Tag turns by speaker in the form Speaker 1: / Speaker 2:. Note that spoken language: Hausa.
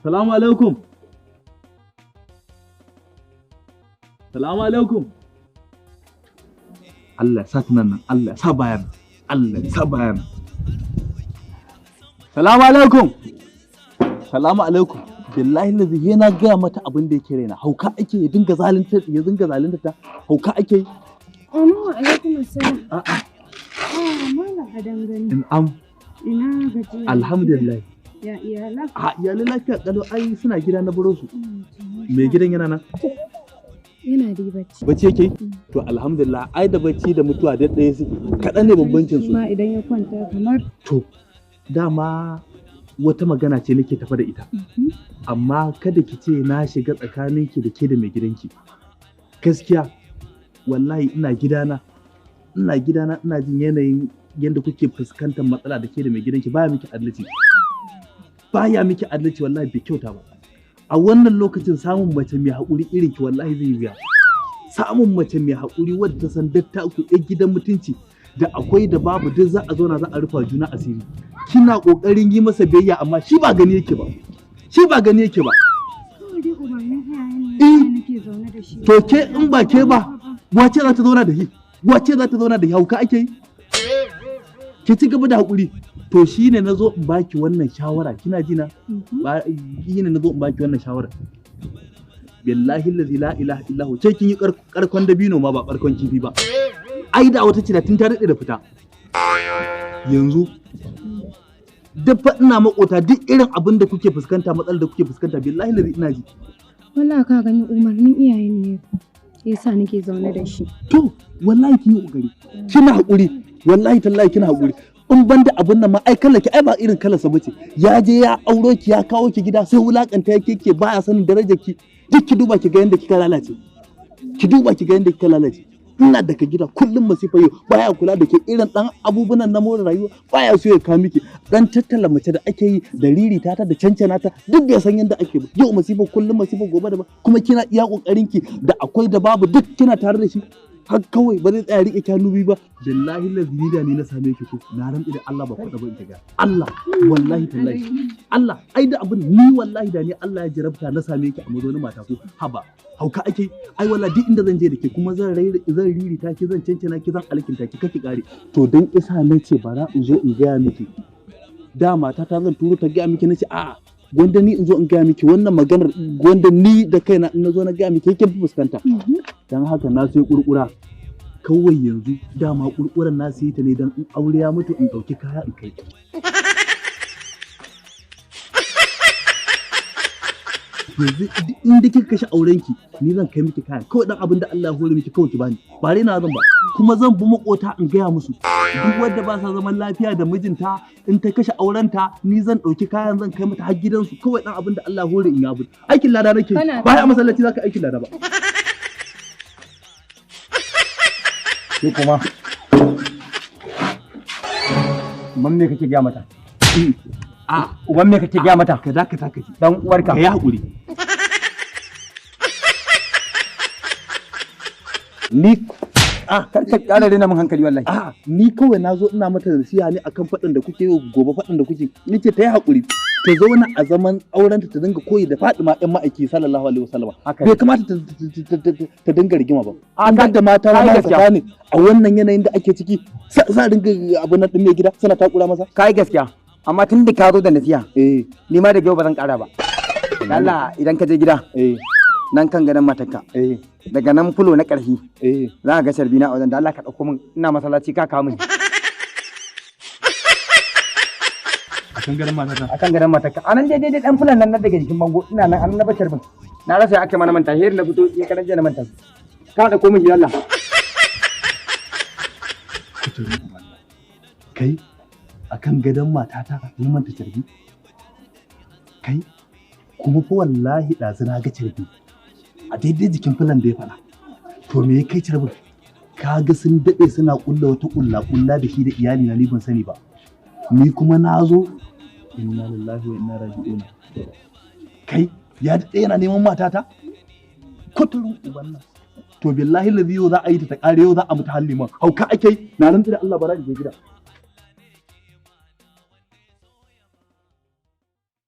Speaker 1: Salamu alaikum. Salamu alaikum. Allah ya sa tunan nan, Allah ya sa bayan, Allah ya sa bayan. Salamu alaikum. Salamu alaikum. Billahi lazi yana gaya mata abin da yake raina. Hauka ake ya dinga zalunta ta. Hauka ake yi.
Speaker 2: Assalamu alaikum assalam. Malam Adangani. Ina gajiya.
Speaker 1: Alhamdulillah.
Speaker 2: Ya iyala.
Speaker 1: Iyalai lafiya kalau ai suna gida na baro su. Mai gidan yana nan?
Speaker 2: Yana da bacci.
Speaker 1: Bacci yake? To alhamdulillah ai da bacci da mutuwa da ɗaya suke. Kaɗan ne bambancin su.
Speaker 2: Ma idan ya kwanta kamar.
Speaker 1: To dama wata magana ce nake tafa da ita. Amma kada ki ce na shiga tsakaninki da ke da mai gidanki. Gaskiya wallahi ina gidana ina jin yanayin yadda kuke fuskantar matsala da ke da mai gidanki baya miki adalci wallahi bai kyauta ba. A wannan lokacin samun mace mai haƙuri irin ki wallahi zai wuya. Samun mace mai haƙuri wadda ta san datta ku ɗan gidan mutunci da akwai da babu duk za a zauna za a rufa juna asiri. Kina ƙoƙarin yi masa biyayya amma shi ba gani yake ba.
Speaker 2: Kawai dai umarnin iyayen ne nake zaune da shi.
Speaker 1: To ke in ba ke ba wace za ta zauna da shi? Wace za ta zauna da shi? Hauka ake yi? Ki ci gaba da haƙuri. To shi ne na zo in baki wannan shawara. Kina ji na? Shi ne na zo in baki wannan shawara. Billahi allazi la ilaha illa hu. Ce kin yi karkon dabino ma ba karkon kifi ba. Ai da wata ce da tun ta daɗe da fita. Yanzu duk fa ina makota duk irin abin da kuke fuskanta matsalar da kuke fuskanta billahi allazi ina ji.
Speaker 2: Wallahi ka gani umarnin iyayen ne yasa nake zaune da shi.
Speaker 1: To wallahi ki yi kokari. Kina haƙuri. Wallahi tallahi kina haƙuri. In ban da abin nan ma ai kallon ki ai ba irin kalarsa bace. Ya je ya auro ki ya kawo ki gida sai wulakanta yake ke baya sanin darajar ki. Duk ki duba ki ga yanda kika lalace. Ina daga gida kullum masifa yau baya kula da ke irin dan abubuwan na more rayuwa baya so ya kawo miki dan tattala mace da ake yi da ririta ta da cancana ta duk bai san yanda ake ba. Yau masifa kullum masifa gobe da ba kuma kina iya kokarin ki da akwai da babu duk kina tare da shi. Har kawai ba zai tsaya rike kyanu biyu ba. Billahi lazi da ni na same ki ko na rantsi da Allah ba faɗa ba ita ga Allah wallahi tallahi Allah ai da abin ni wallahi da ni Allah ya jarabta na same ki a mazonin mata ko haba hauka ake ai wallahi duk inda zan je da ke kuma zan ririta ki zan cancana ki zan alkinta ki kake kare to dan isa na ce bara in zo in gaya miki da mata ta zan turo ta gaya miki na ce a'a gwanda ni in zo in gaya miki wannan maganar gwanda ni da kaina in na zo na gaya miki yake fuskanta dan haka na sai kurkura kawai yanzu dama kurkuran na sai ta ne dan in aure ya mutu in dauki kaya in kai yanzu inda kika kashe aurenki ni zan kai miki kayan kawai dan abin da Allah ya hore miki kawai ki bani ba rena zan ba kuma zan bi makota in gaya musu duk wanda ba sa zaman lafiya da mijinta in ta kashe aurenta ni zan dauki kayan zan kai mata har gidansu kawai dan abin da Allah ya hore in ya bi aikin lada nake ba a masallaci zaka aikin lada ba
Speaker 3: sai kuma uban me kake gaya mata uban me kake gaya mata
Speaker 1: ka dakata kaji
Speaker 3: dan uwarka
Speaker 1: ka yi hakuri ni
Speaker 3: kar ka ƙara rena min hankali wallahi
Speaker 1: ni kawai na zo ina mata nasiha ne akan faɗin da kuke yi gobe faɗin da kuke ni ce ta yi hakuri ta zauna a zaman aurenta ta dinga koyi da Fatima ɗan ma'aiki sallallahu alaihi wasallam bai kamata ta dinga rigima ba an da mata ma gaskiya ne a wannan yanayin da ake ciki sa dinga abin nan din mai gida suna takura masa
Speaker 3: kai gaskiya amma tun da ka zo da nasiha ni ma da yau ba zan ƙara ba Allah idan ka je gida nan kan gadon matarka daga nan fulo na ƙarfi za ka ga sharbi na a wajen da Allah ka ɗauko min ina masallaci ka kawo min
Speaker 1: akan
Speaker 3: gadon matarka anan daidai dan fulan nan daga jikin bango ina nan anan na bashar bin na rasa aka mana manta heri na fito ya karanje na manta ka ɗauko min Allah
Speaker 1: kai akan gadon matata mun manta carbi kai kuma fa wallahi ɗazu na ga carbi a daidai jikin fulan da ya faɗa to me ya kai carbin kaga sun daɗe suna ƙulla wata ƙulla da shi da iyali na ni ban sani ba ni kuma na zo inna lillahi wa inna raji'un kai ya daɗe yana neman matata kuturun uban nan to billahi lazi yau za a yi ta ƙare yau za a mutu halliman hauka ake yi na nan da Allah bara in je gida